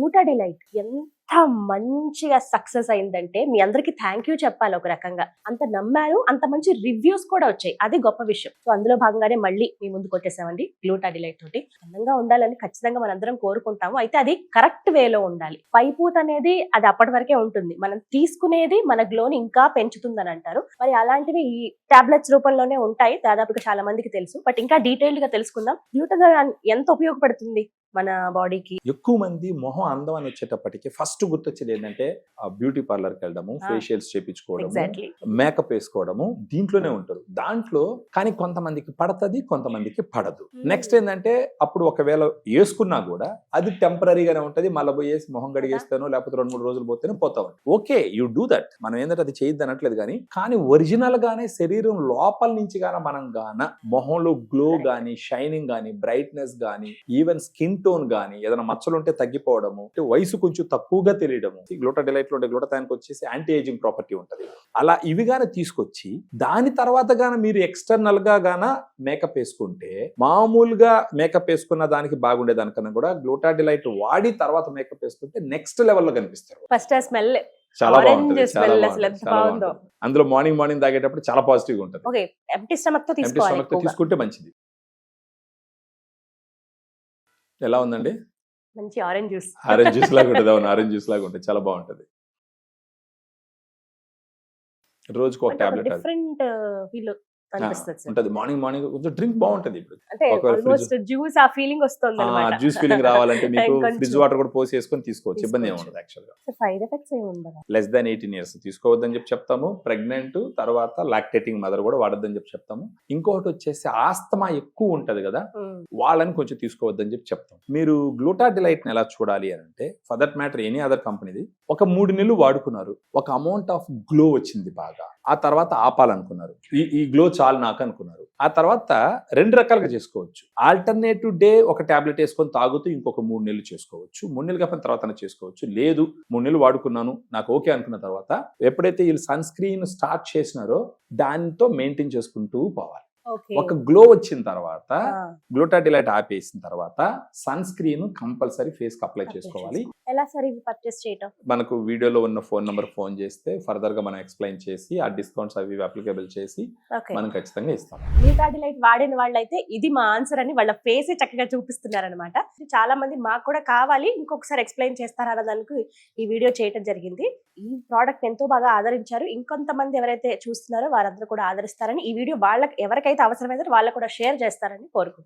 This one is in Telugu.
గ్లూటాడిలైట్ ఎంత మంచిగా సక్సెస్ అయిందంటే మీ అందరికి థ్యాంక్ యూ చెప్పాలి. ఒక రకంగా అంత నమ్మారు, అంత మంచి రివ్యూస్ కూడా వచ్చాయి, అది గొప్ప విషయం. సో అందులో భాగంగానే మళ్ళీ మీ ముందుకు వచ్చేసామండి గ్లూటాడిలైట్ తోటి. అందంగా ఉండాలని ఖచ్చితంగా మనందరం కోరుకుంటాము, అయితే అది కరెక్ట్ వేలో ఉండాలి. పైపూత అనేది అది అప్పటి వరకే ఉంటుంది, మనం తీసుకునేది మన గ్లోని ఇంకా పెంచుతుందని అంటారు. మరి అలాంటివి ఈ టాబ్లెట్స్ రూపంలోనే ఉంటాయి, దాదాపుగా చాలా మందికి తెలుసు. బట్ ఇంకా డీటెయిల్డ్ గా తెలుసుకుందాం. గ్లూటాథియోన్ ఎంత ఉపయోగపడుతుంది మన బాడీకి. ఎక్కువ మంది మొహం అందం అని వచ్చేటప్పటికి ఫస్ట్ గుర్తొచ్చేది ఏంటంటే బ్యూటీ పార్లర్ కి వెళ్ళడము, ఫేషియల్స్ చేయించుకోవడము, మేకప్ వేసుకోవడము, దీంట్లోనే ఉంటారు. దాంట్లో కానీ కొంతమందికి పడుతుంది, కొంతమందికి పడదు. నెక్స్ట్ ఏంటంటే అప్పుడు ఒకవేళ వేసుకున్నా కూడా అది టెంపరీగానే ఉంటది, మళ్ళీ పోయేసి మొహం గడిగేస్తాను లేకపోతే 2-3 రోజులు పోతేనే పోతా ఉంటుంది. ఓకే, యూ డూ దట్, మనం ఏంటంటే అది చేయొద్దు అనట్లేదు. కానీ ఒరిజినల్ గానే శరీరం లోపల నుంచి గాన మనం గాన మొహంలో గ్లో గానీ, షైనింగ్ గానీ, బ్రైట్నెస్ గానీ, ఈవెన్ స్కిన్ టోన్ గానీ, ఏదైనా మచ్చలు ఉంటే తగ్గిపోవడము, వయసు కొంచెం తక్కువగా తెలియడము. గ్లూటాడిలైట్ లో ఉండే గ్లూటాథియోన్కి వచ్చేసి యాంటీ ఏజింగ్ ప్రాపర్టీ ఉంటది. అలా ఇవి గాన తీసుకొచ్చి దాని తర్వాత గాన మీరు ఎక్స్టర్నల్ గా గాన మేకప్ వేసుకుంటే, మామూలుగా మేకప్ వేసుకున్న దానికి బాగుండే దానికన్నా కూడా గ్లూటాడిలైట్ వాడి తర్వాత మేకప్ వేసుకుంటే నెక్స్ట్ లెవెల్ లో కనిపిస్తారు. ఫస్ట్ స్మెల్ చాలా బాగుంటుంది, చాలా బాగుంటుంది. అందులో మార్నింగ్ తాగేటప్పుడు చాలా పాజిటివ్ గా ఉంటుంది. ఎంప్టీ స్టమక్ తో తీసుకుంటే మంచిది. ఎలా ఉందండి? మంచి ఆరెంజ్ జ్యూస్ లాగా ఉంటుంది. అవును, ఆరెంజ్ జ్యూస్ లాగా ఉంటుంది, చాలా బాగుంటుంది. రోజుకు ఒక టాబ్లెట్ డిఫరెంట్ ఫీల్ ఉంటది. మార్నింగ్ కొంచెం డ్రింక్ బాగుంటది. జ్యూస్ ఆ ఫీలింగ్ వస్తుంది, జ్యూస్ ఫీలింగ్ రావాలంటే మీకు ఫ్రిడ్జ్ వాటర్ కూడా పోసి వేసుకొని తీసుకోవచ్చు, ఇబ్బంది ఏముండదు. యాక్చువల్ గా సైడ్ ఎఫెక్ట్స్ ఏమి ఉండదు. లెస్ దాన్ 18 years తీసుకోవద్దని చెప్పి చెప్తాము. ప్రెగ్నెంట్ తర్వాత లాక్టేటింగ్ మదర్ కూడా వాడొద్దని చెప్పి చెప్తాము. ఇంకొకటి వచ్చేసి ఆస్తమా ఎక్కువ ఉంటది కదా, వాళ్ళని కొంచెం తీసుకోవద్దని చెప్పి చెప్తాం. మీరు గ్లూటాడిలైట్ ని ఎలా చూడాలి అని అంటే, for that matter any other కంపెనీది ఒక 3 నెలలు వాడుకున్నారు, ఒక అమౌంట్ ఆఫ్ గ్లో వచ్చింది బాగా, ఆ తర్వాత ఆపాలనుకున్నారు, ఈ గ్లో చాలు నాకు అనుకున్నారు. ఆ తర్వాత 2 రకాలుగా చేసుకోవచ్చు. ఆల్టర్నేటివ్ డే ఒక టాబ్లెట్ వేసుకొని తాగుతూ ఇంకొక 3 నెలలు చేసుకోవచ్చు. 3 నెలలు కాకపోయిన తర్వాత చేసుకోవచ్చు. లేదు 3 నెలలు వాడుకున్నాను నాకు ఓకే అనుకున్న తర్వాత ఎప్పుడైతే వీళ్ళు సన్ స్క్రీన్ స్టార్ట్ చేసినారో దాంతో మెయింటైన్ చేసుకుంటూ పోవాలి. ఒక గ్లో వచ్చిన తర్వాత గ్లూటాడిలైట్ ఆపేసిన తర్వాత సన్ స్క్రీన్ కంపల్సరీ ఫేస్ కి అప్లై చేసుకోవాలి. ఎలా సార్ ఇవి పర్చేస్ చేయటం? మనకు వీడియోలో ఉన్న ఫోన్ నంబర్ ఫోన్ చేస్తే ఫర్దర్ గా మనం ఎక్స్ప్లెయిన్ చేసి ఆ డిస్కౌంట్స్ అవి అప్లికేబుల్ చేసి మనం ఖచ్చితంగా ఇస్తాం. గ్లూటాడిలైట్ వాడిన వాళ్ళైతే ఇది మా ఆన్సర్ అని వాళ్ళ ఫేస్ చక్కగా చూపిస్తున్నారనమాట. చాలా మంది మాకు కూడా కావాలి, ఇంకొకసారి ఎక్స్ప్లెయిన్ చేస్తారన్న దానికి ఈ వీడియో చేయడం జరిగింది. ఈ ప్రోడక్ట్ ఎంతో బాగా ఆదరించారు. ఇంకొంతమంది ఎవరైతే చూస్తున్నారో వారందరూ కూడా ఆదరిస్తారని, ఈ వీడియో వాళ్ళకి ఎవరికైతే అవసరమైతే వాళ్ళకు కూడా షేర్ చేస్తారని కోరుకుంటున్నాను.